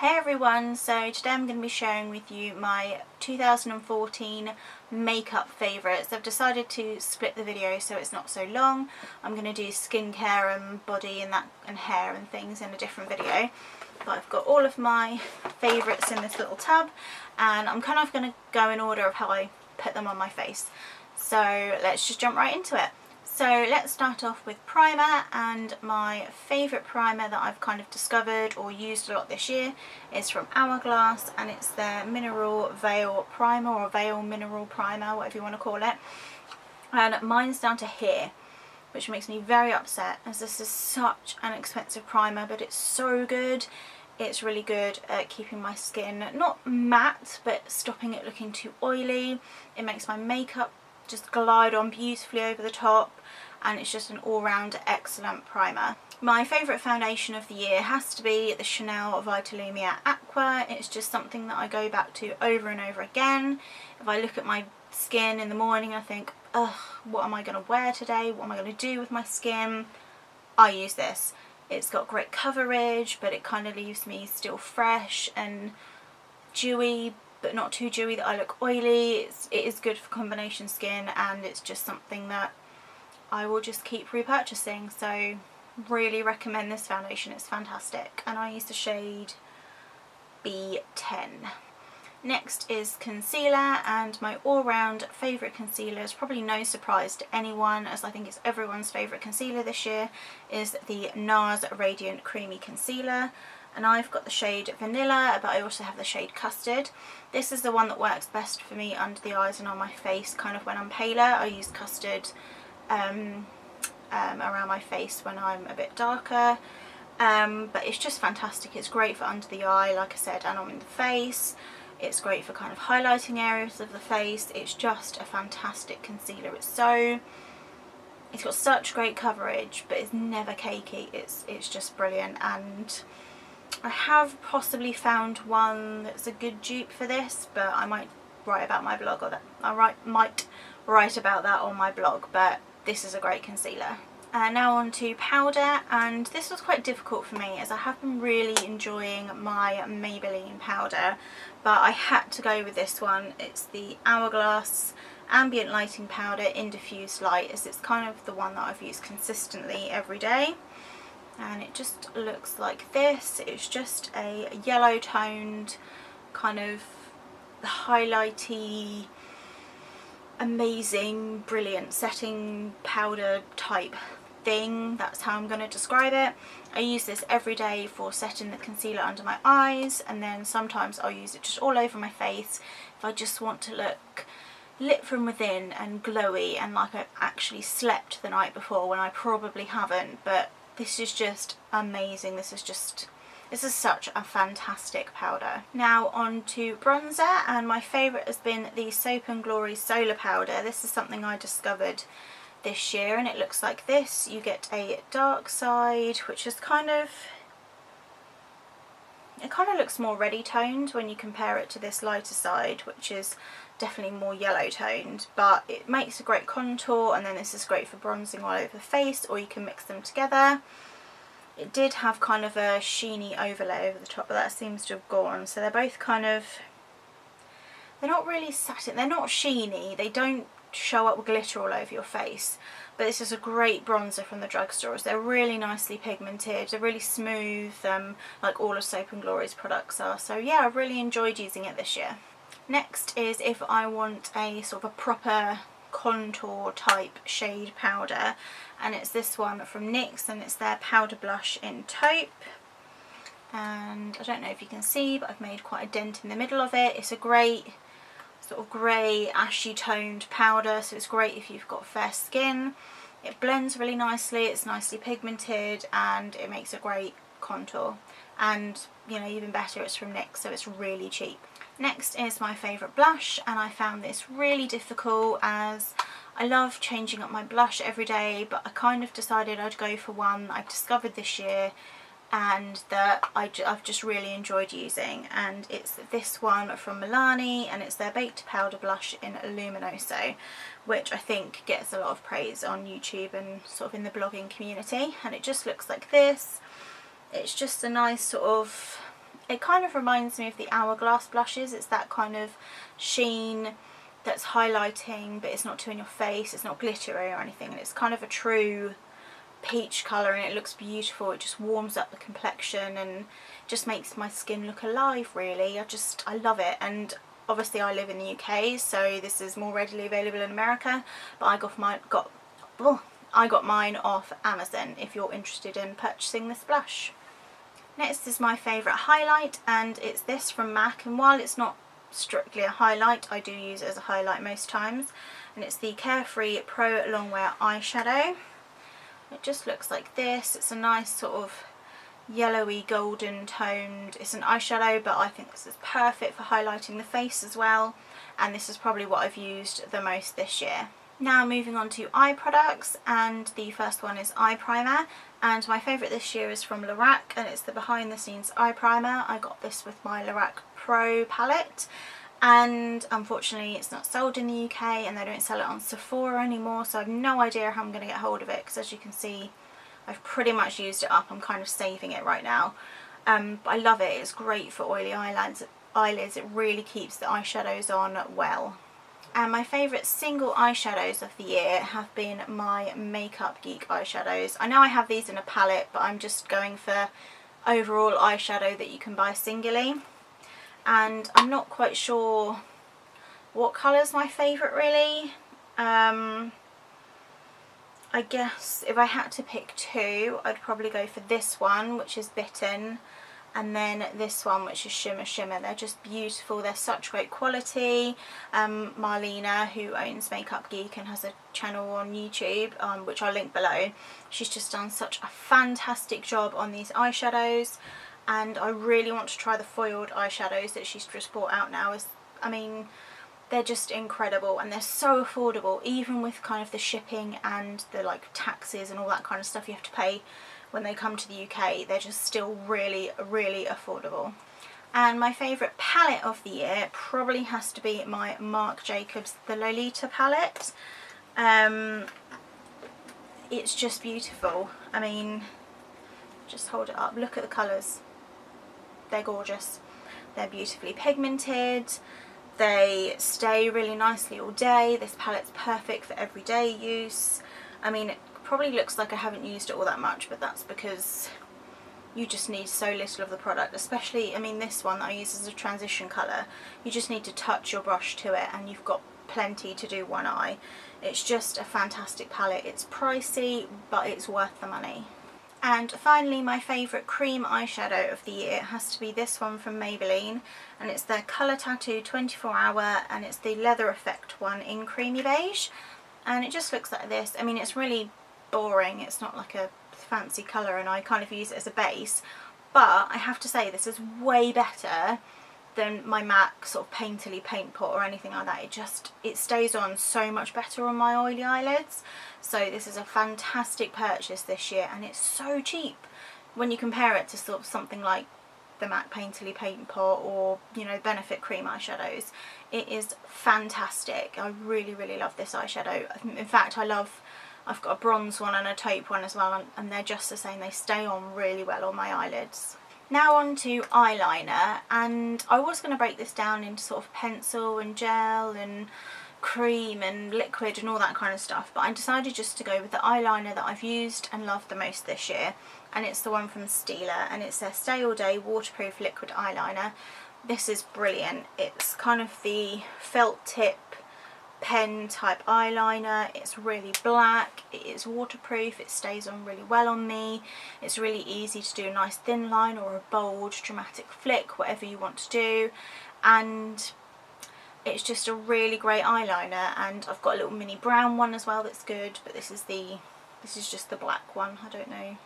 Hey everyone, so today I'm going to be sharing with you my 2014 makeup favourites. I've decided to split the video so it's not so long. I'm going to do skincare and body and hair and things in a different video. But I've got all of my favourites in this little tub and I'm kind of going to go in order of how I put them on my face. So let's just jump right into it. So let's start off with primer, and my favourite primer that I've kind of discovered or used a lot this year is from Hourglass, and it's their Mineral Veil Primer, or Veil Mineral Primer, whatever you want to call it. And mine's down to here, which makes me very upset as this is such an expensive primer, but it's so good. It's really good at keeping my skin not matte, but stopping it looking too oily. It makes my makeup just glide on beautifully over the top, and it's just an all-round excellent primer. My favourite foundation of the year has to be the Chanel Vitalumia Aqua. It's just something that I go back to over and over again. If I look at my skin in the morning I think, ugh, what am I going to wear today? What am I going to do with my skin? I use this. It's got great coverage, but it kind of leaves me still fresh and dewy, but not too dewy that I look oily. It is good for combination skin, and it's just something that I will just keep repurchasing. So really recommend this foundation, it's fantastic. And I use the shade B10. Next is concealer, and my all-round favourite concealer is probably no surprise to anyone, as I think it's everyone's favourite concealer this year, is the NARS Radiant Creamy Concealer. And I've got the shade Vanilla, but I also have the shade Custard. This is the one that works best for me under the eyes and on my face, kind of when I'm paler. I use Custard around my face when I'm a bit darker. But it's just fantastic. It's great for under the eye, like I said, and on the face. It's great for kind of highlighting areas of the face. It's just a fantastic concealer. It's got such great coverage, but it's never cakey. It's just brilliant. And I have possibly found one that's a good dupe for this, but I might write about my blog, or that might write about that on my blog. But this is a great concealer. Now on to powder, and this was quite difficult for me as I have been really enjoying my Maybelline powder, but I had to go with this one. It's the Hourglass Ambient Lighting Powder in Diffused Light, as it's kind of the one that I've used consistently every day. And it just looks like this. It's just a yellow toned kind of highlighty, amazing, brilliant setting powder type thing. That's how I'm going to describe it. I use this every day for setting the concealer under my eyes, and then sometimes I'll use it just all over my face if I just want to look lit from within and glowy and like I've actually slept the night before, when I probably haven't. But this is just amazing. This is such a fantastic powder. Now on to bronzer, and my favourite has been the Soap & Glory Solar Powder. This is something I discovered this year, and it looks like this. You get a dark side, which is kind of looks more reddy toned when you compare it to this lighter side, which is definitely more yellow toned, but it makes a great contour. And then this is great for bronzing all over the face, or you can mix them together. It did have kind of a sheeny overlay over the top, but that seems to have gone. So they're both kind of, they're not really satin, they're not sheeny, they don't show up with glitter all over your face, but this is a great bronzer from the drugstores. They're really nicely pigmented, they're really smooth, like all of Soap & Glory's products are. So yeah, I've really enjoyed using it this year. Next is if I want a sort of a proper contour type shade powder, and it's this one from NYX, and it's their powder blush in taupe. And I don't know if you can see, but I've made quite a dent in the middle of it. It's a great sort of grey ashy toned powder, so it's great if you've got fair skin. It blends really nicely, it's nicely pigmented, and it makes a great contour. And you know, even better, it's from NYX, so it's really cheap. Next is my favourite blush, and I found this really difficult as I love changing up my blush every day, but I kind of decided I'd go for one I've discovered this year and that I've just really enjoyed using, and it's this one from Milani, and it's their Baked Powder Blush in Luminoso, which I think gets a lot of praise on YouTube and sort of in the blogging community. And it just looks like this. It's just a nice sort of, It kind of reminds me of the Hourglass blushes. It's that kind of sheen that's highlighting, but it's not too in your face, it's not glittery or anything, and it's kind of a true peach colour, and it looks beautiful. It just warms up the complexion and just makes my skin look alive, really. I love it. And obviously I live in the UK, so this is more readily available in America, but I got mine off Amazon if you're interested in purchasing this blush. Next is my favourite highlight, and it's this from MAC, and while it's not strictly a highlight, I do use it as a highlight most times, and it's the Carefree Pro Longwear Eyeshadow. It just looks like this. It's a nice sort of yellowy golden toned, it's an eyeshadow, but I think this is perfect for highlighting the face as well, and this is probably what I've used the most this year. Now moving on to eye products, and the first one is eye primer, and my favourite this year is from Lorac, and it's the behind the scenes eye primer. I got this with my Lorac Pro palette, and unfortunately it's not sold in the UK, and they don't sell it on Sephora anymore, so I have no idea how I'm going to get hold of it, because as you can see I've pretty much used it up. I'm kind of saving it right now, but I love it. It's great for oily eyelids. It really keeps the eyeshadows on well. And my favourite single eyeshadows of the year have been my Makeup Geek eyeshadows. I know I have these in a palette, but I'm just going for overall eyeshadow that you can buy singly. And I'm not quite sure what colour's my favourite, really. I guess if I had to pick two, I'd probably go for this one, which is Bitten, and then this one, which is Shimmer Shimmer. They're just beautiful. They're such great quality. Marlena, who owns Makeup Geek and has a channel on YouTube, which I'll link below, she's just done such a fantastic job on these eyeshadows, and I really want to try the foiled eyeshadows that she's just brought out now. I mean, they're just incredible, and they're so affordable, even with kind of the shipping and the like taxes and all that kind of stuff you have to pay when they come to the UK. They're just still really, really affordable. And my favourite palette of the year probably has to be my Marc Jacobs The Lolita palette. It's just beautiful. I mean, just hold it up, look at the colours. They're gorgeous. They're beautifully pigmented. They stay really nicely all day. This palette's perfect for everyday use. I mean, it probably looks like I haven't used it all that much, but that's because you just need so little of the product. Especially, I mean, this one that I use as a transition colour, you just need to touch your brush to it and you've got plenty to do one eye. It's just a fantastic palette. It's pricey, but it's worth the money. And finally, my favourite cream eyeshadow of the year has to be this one from Maybelline, and it's their Colour Tattoo 24 Hour, and it's the Leather Effect one in Creamy Beige, and it just looks like this. I mean, it's really boring, it's not like a fancy colour, and I kind of use it as a base, but I have to say this is way better than my MAC sort of painterly paint pot or anything like that. It stays on so much better on my oily eyelids. So this is a fantastic purchase this year, and it's so cheap when you compare it to sort of something like the MAC painterly paint pot or, you know, Benefit cream eyeshadows. It is fantastic. I really, really love this eyeshadow. In fact, I've got a bronze one and a taupe one as well, and they're just the same. They stay on really well on my eyelids. Now on to eyeliner, and I was going to break this down into sort of pencil and gel and cream and liquid and all that kind of stuff, but I decided just to go with the eyeliner that I've used and loved the most this year, and it's the one from Stila, and it's their Stay All Day Waterproof Liquid Eyeliner. This is brilliant. It's kind of the felt tip pen type eyeliner. It's really black, it is waterproof, it stays on really well on me. It's really easy to do a nice thin line or a bold dramatic flick, whatever you want to do, and it's just a really great eyeliner. And I've got a little mini brown one as well that's good, but this is just the black one. I don't know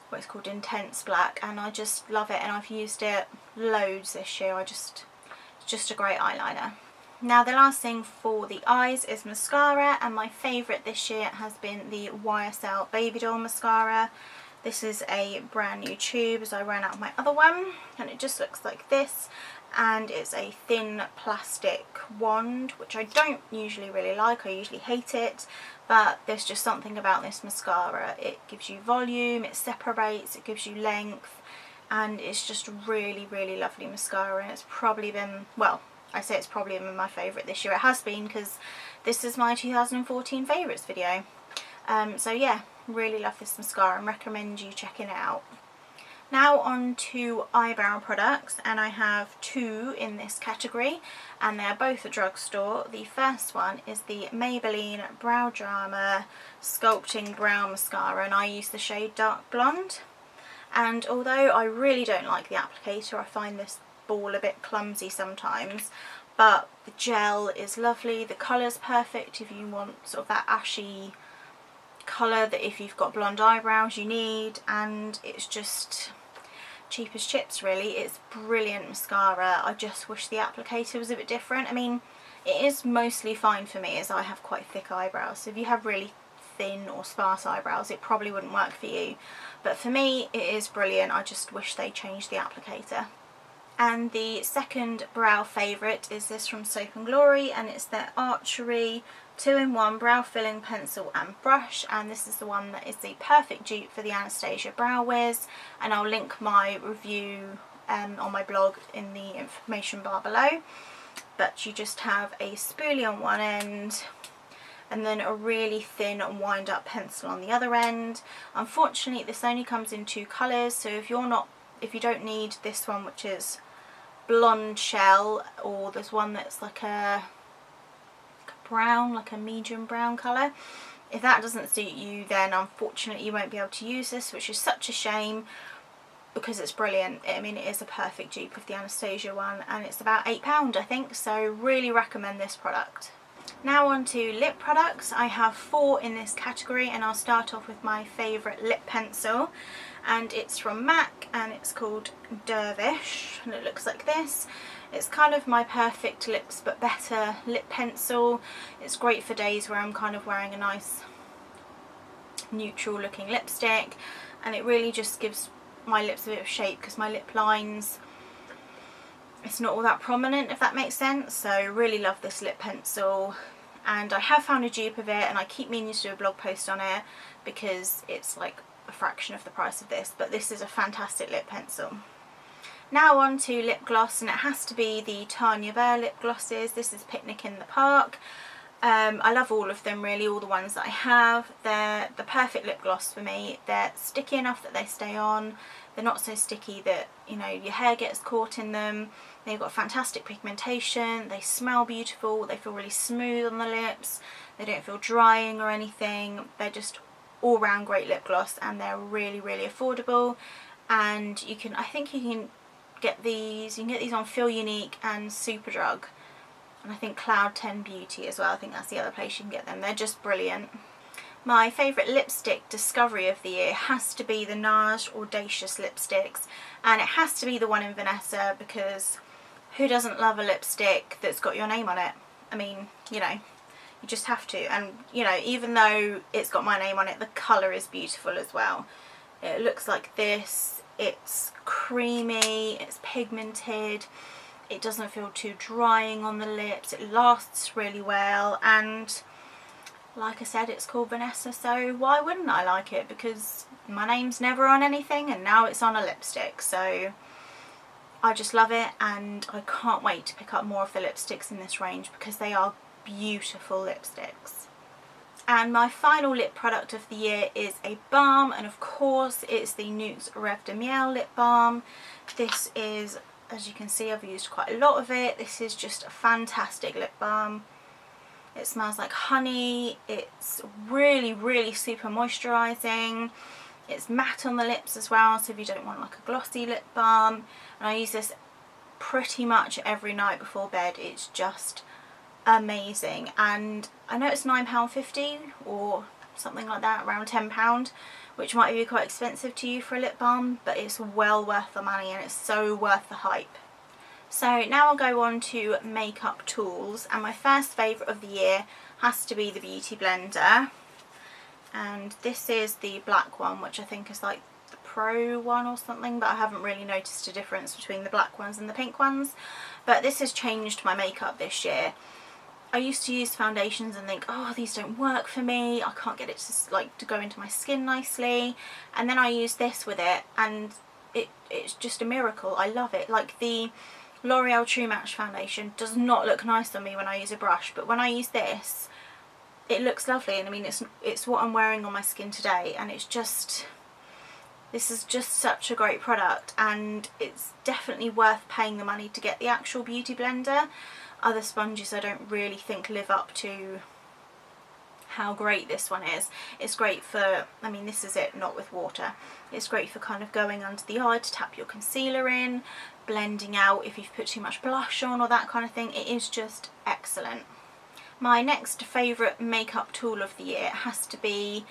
what it's called, Intense Black, and I just love it, and I've used it loads this year. It's just a great eyeliner. Now the last thing for the eyes is mascara, and my favourite this year has been the YSL Baby Doll mascara. This is a brand new tube as I ran out of my other one, and it just looks like this, and it's a thin plastic wand, which I don't usually really like. I usually hate it, but there's just something about this mascara. It gives you volume, it separates, it gives you length, and it's just really, really lovely mascara, and it's probably been, well, I say it's probably been my favourite this year. It has been, because this is my 2014 favourites video. So yeah, really love this mascara and recommend you checking it out. Now on to eyebrow products, and I have two in this category, and they're both at drugstore. The first one is the Maybelline Brow Drama Sculpting Brow Mascara, and I use the shade Dark Blonde. And although I really don't like the applicator, I find this ball a bit clumsy sometimes, but the gel is lovely, the colour's perfect if you want sort of that ashy colour that if you've got blonde eyebrows you need, and it's just cheap as chips really. It's brilliant mascara. I just wish the applicator was a bit different. I mean, it is mostly fine for me as I have quite thick eyebrows, so if you have really thin or sparse eyebrows it probably wouldn't work for you, but for me it is brilliant. I just wish they changed the applicator. And the second brow favourite is this from Soap & Glory, and it's their Archery 2-in-1 brow filling pencil and brush, and this is the one that is the perfect dupe for the Anastasia Brow Wiz, and I'll link my review on my blog in the information bar below. But you just have a spoolie on one end and then a really thin wind up pencil on the other end. Unfortunately this only comes in two colours, so if you don't need this one, which is blonde shell, or there's one that's like a brown, like a medium brown colour, if that doesn't suit you then unfortunately you won't be able to use this, which is such a shame because it's brilliant. I mean, it is a perfect dupe of the Anastasia one, and it's about £8 I think, so really recommend this product. Now on to lip products. I have four in this category, and I'll start off with my favourite lip pencil, and it's from MAC and it's called Dervish, and it looks like this. It's kind of my perfect lips but better lip pencil. It's great for days where I'm kind of wearing a nice neutral looking lipstick, and it really just gives my lips a bit of shape because my lip lines, it's not all that prominent, if that makes sense. So really love this lip pencil, and I have found a dupe of it and I keep meaning to do a blog post on it because it's like a fraction of the price of this, but this is a fantastic lip pencil. Now on to lip gloss, and it has to be the Tanya Burr lip glosses. This is Picnic in the Park. I love all of them really, all the ones that I have. They're the perfect lip gloss for me. They're sticky enough that they stay on. They're not so sticky that, you know, your hair gets caught in them. They've got fantastic pigmentation. They smell beautiful. They feel really smooth on the lips. They don't feel drying or anything. They're just all round great lip gloss, and they're really, really affordable. And you can, I think you can get these on Feel Unique and Superdrug, and I think Cloud 10 Beauty as well. I think that's the other place you can get them. They're just brilliant. My favourite lipstick discovery of the year has to be the NARS Audacious lipsticks, and it has to be the one in Vanessa, because who doesn't love a lipstick that's got your name on it? I mean, you know, you just have to. And you know, even though it's got my name on it, the colour is beautiful as well. It looks like this. It's creamy, it's pigmented, it doesn't feel too drying on the lips, it lasts really well, and like I said, it's called Vanessa, so why wouldn't I like it? Because my name's never on anything and now it's on a lipstick, so I just love it, and I can't wait to pick up more of the lipsticks in this range because they are beautiful lipsticks. And my final lip product of the year is a balm, and of course it's the Nuxe Rêve de Miel lip balm. This is, as you can see, I've used quite a lot of it. This is just a fantastic lip balm. It smells like honey. It's really, really super moisturising. It's matte on the lips as well, so if you don't want like a glossy lip balm. And I use this pretty much every night before bed. It's just amazing, and I know it's £9.50 or something like that, around £10, which might be quite expensive to you for a lip balm, but it's well worth the money and it's so worth the hype. So now I'll go on to makeup tools, and my first favourite of the year has to be the Beauty Blender, and this is the black one, which I think is like the Pro one or something, but I haven't really noticed a difference between the black ones and the pink ones. But this has changed my makeup this year. I used to use foundations and think, oh, these don't work for me, I can't get it to go into my skin nicely, and then I used this with it and it's just a miracle. I love it. Like the L'Oreal True Match foundation does not look nice on me when I use a brush, but when I use this, it looks lovely. And I mean, it's what I'm wearing on my skin today, and it's just, this is just such a great product, and it's definitely worth paying the money to get the actual beauty blender. Other sponges I don't really think live up to how great this one is. It's great for, I mean, this is it, not with water. It's great for kind of going under the eye to tap your concealer in, blending out if you've put too much blush on or that kind of thing. It is just excellent. My next favourite makeup tool of the year has to be,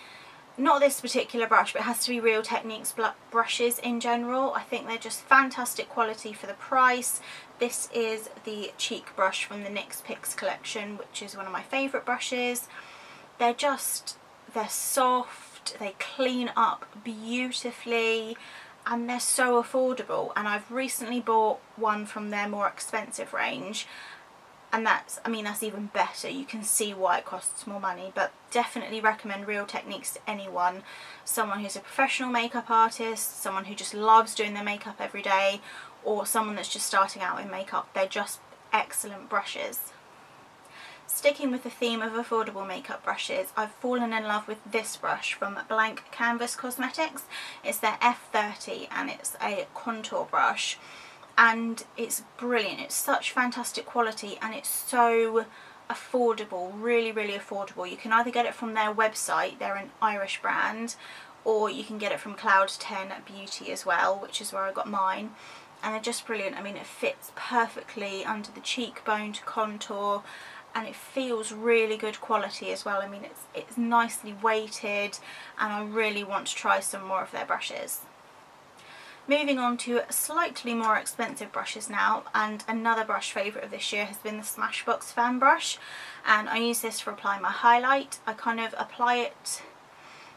not this particular brush, but it has to be Real Techniques brushes in general. I think they're just fantastic quality for the price. This is the cheek brush from the NYX Picks collection, which is one of my favourite brushes. They're soft, they clean up beautifully, and they're so affordable. And I've recently bought one from their more expensive range, and that's even better. You can see why it costs more money, but definitely recommend Real Techniques to anyone. Someone who's a professional makeup artist, someone who just loves doing their makeup every day, or someone that's just starting out in makeup. They're just excellent brushes. Sticking with the theme of affordable makeup brushes, I've fallen in love with this brush from Blank Canvas Cosmetics. It's their F30, and it's a contour brush, and it's brilliant. It's such fantastic quality, and it's so affordable, really, really affordable. You can either get it from their website, they're an Irish brand, or you can get it from Cloud 10 Beauty as well, which is where I got mine. And they're just brilliant. I mean, it fits perfectly under the cheekbone to contour, and it feels really good quality as well. I mean, it's nicely weighted, and I really want to try some more of their brushes. Moving on to slightly more expensive brushes now, and another brush favourite of this year has been the Smashbox fan brush, and I use this for applying my highlight. I kind of apply it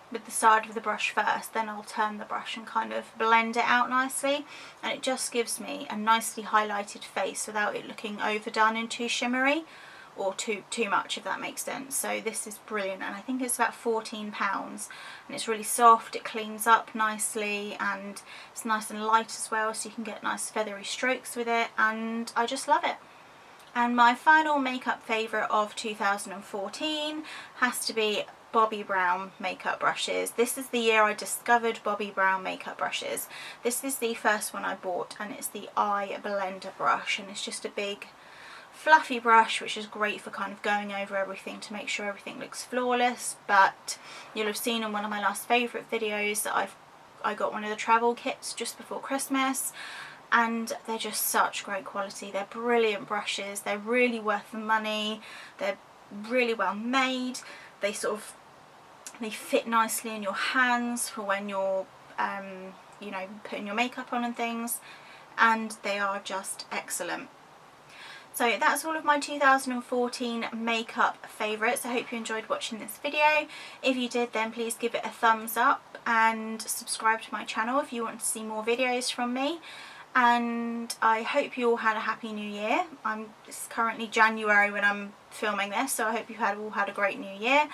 with the side of the brush first, then I'll turn the brush and kind of blend it out nicely, and it just gives me a nicely highlighted face without it looking overdone and too shimmery, or too much, if that makes sense. So this is brilliant, and I think it's about £14, and it's really soft, it cleans up nicely, and it's nice and light as well, so you can get nice feathery strokes with it, and I just love it. And my final makeup favourite of 2014 has to be Bobbi Brown makeup brushes. This is the year I discovered Bobbi Brown makeup brushes. This is the first one I bought, and it's the Eye Blender brush, and it's just a big fluffy brush, which is great for kind of going over everything to make sure everything looks flawless. But you'll have seen in one of my last favourite videos that I got one of the travel kits just before Christmas, and they're just such great quality. They're brilliant brushes, they're really worth the money, they're really well made, they fit nicely in your hands for when you're you know, putting your makeup on and things, and they are just excellent. So that's all of my 2014 makeup favourites. I hope you enjoyed watching this video. If you did, then please give it a thumbs up and subscribe to my channel if you want to see more videos from me. And I hope you all had a happy new year. It's currently January when I'm filming this, so I hope you all had a great new year.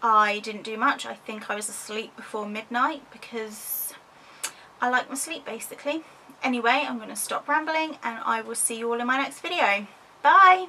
I didn't do much. I think I was asleep before midnight because I like my sleep, basically. Anyway, I'm going to stop rambling, and I will see you all in my next video. Bye!